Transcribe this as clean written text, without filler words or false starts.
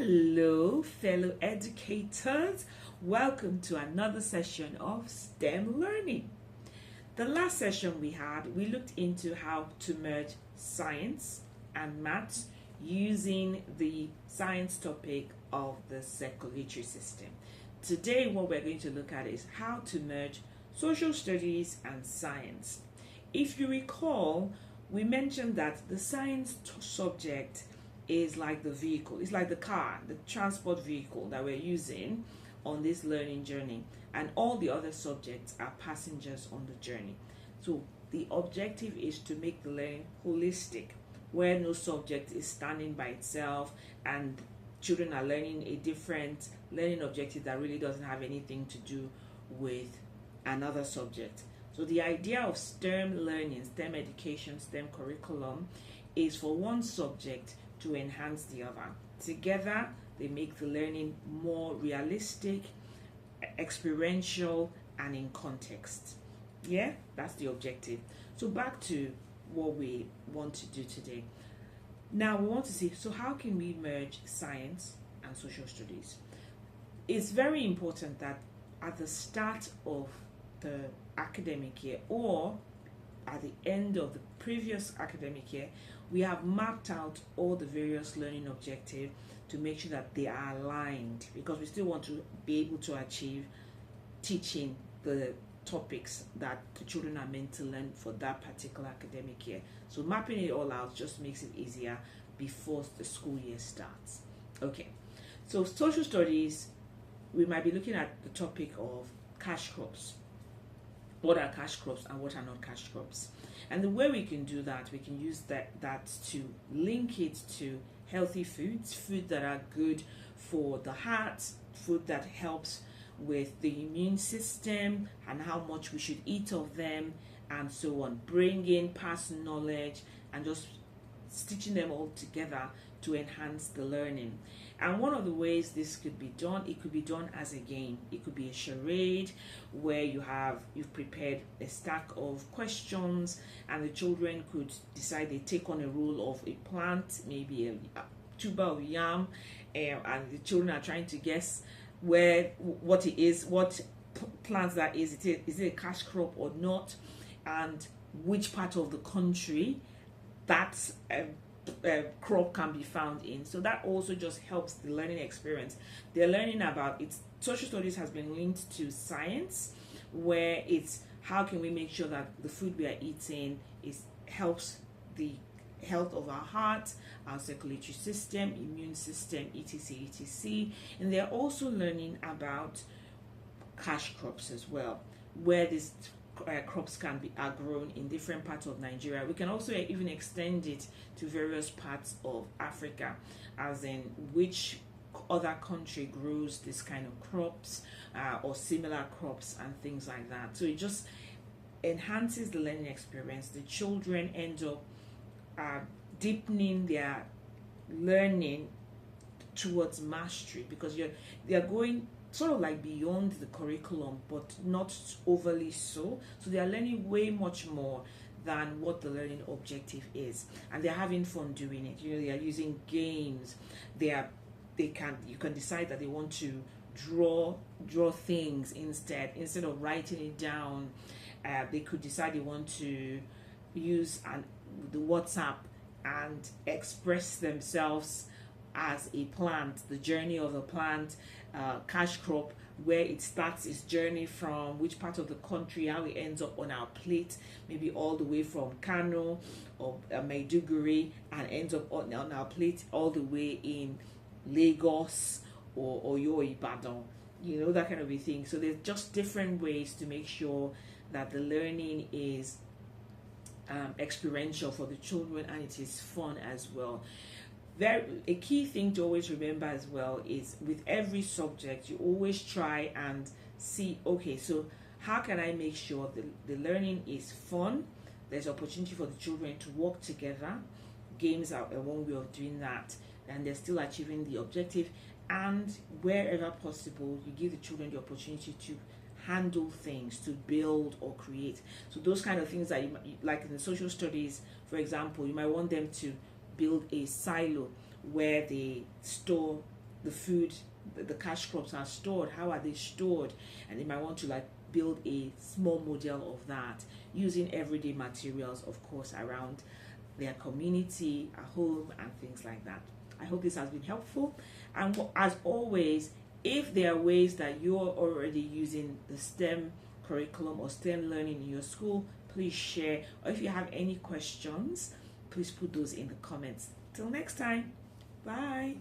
Hello, fellow educators. Welcome to another session of STEM learning. The last session we looked into how to merge science and maths using the science topic of the circulatory system. Today, what we're going to look at is how to merge social studies and science. If you recall, we mentioned that the science subject is like the vehicle, it's like the car, the transport vehicle that we're using on this learning journey, and all the other subjects are passengers on the journey. So the objective is to make the learning holistic, where no subject is standing by itself and children are learning a different learning objective that really doesn't have anything to do with another subject. So the idea of STEM learning, STEM education, STEM curriculum is for one subject to enhance the other. Together, they make the learning more realistic, experiential, and in context. Yeah, that's the objective. So back to what we want to do today. Now we want to see, so how can we merge science and social studies? It's very important that at the start of the academic year or at the end of the previous academic year, we have mapped out all the various learning objectives to make sure that they are aligned, because we still want to be able to achieve teaching the topics that the children are meant to learn for that particular academic year. So mapping it all out just makes it easier before the school year starts. Okay, so social studies, we might be looking at the topic of cash crops. What are cash crops and what are not cash crops? And the way we can do that, we can use that to link it to healthy foods, food that are good for the heart, food that helps with the immune system and how much we should eat of them, and so on. Bring in past knowledge and just stitching them all together to enhance the learning. And one of the ways this could be done, it could be done as a game. It could be a charade where you've prepared a stack of questions and the children could decide they take on a role of a plant, maybe a tuber of yam, and the children are trying to guess what it is, what plant that is. Is it a cash crop or not, and which part of the country that crop can be found in. So that also just helps the learning experience. They're learning about it. Social studies has been linked to science, where it's how can we make sure that the food we are eating helps the health of our heart, our circulatory system, immune system, etc. And they're also learning about cash crops as well, where these crops are grown in different parts of Nigeria. We can also even extend it to various parts of Africa, as in which other country grows this kind of crops or similar crops and things like that. So it just enhances the learning experience. The children end up deepening their learning towards mastery, because they're going sort of like beyond the curriculum, but not overly so. So they are learning way much more than what the learning objective is, and they're having fun doing it. They are using games. You can decide that they want to draw things instead of writing it down. They could decide they want to use the WhatsApp and express themselves as a plant, the journey of the plant, cash crop, where it starts its journey from which part of the country, how it ends up on our plate, maybe all the way from Kano or Maiduguri, and ends up on our plate all the way in Lagos or Oyo, Ibadan, that kind of a thing. So there's just different ways to make sure that the learning is experiential for the children and it is fun as well. A key thing to always remember as well is with every subject, you always try and see, okay, so how can I make sure the learning is fun? There's opportunity for the children to work together. Games are one way of doing that, and they're still achieving the objective. And wherever possible, you give the children the opportunity to handle things, to build or create. So those kind of things that like in the social studies, for example, you might want them to build a silo where they store the food, the cash crops are stored, how are they stored, and they might want to like build a small model of that using everyday materials, of course, around their community, at home, and things like that. I hope this has been helpful, and as always, if there are ways that you're already using the STEM curriculum or STEM learning in your school, please share, or if you have any questions, please put those in the comments. Till next time, bye.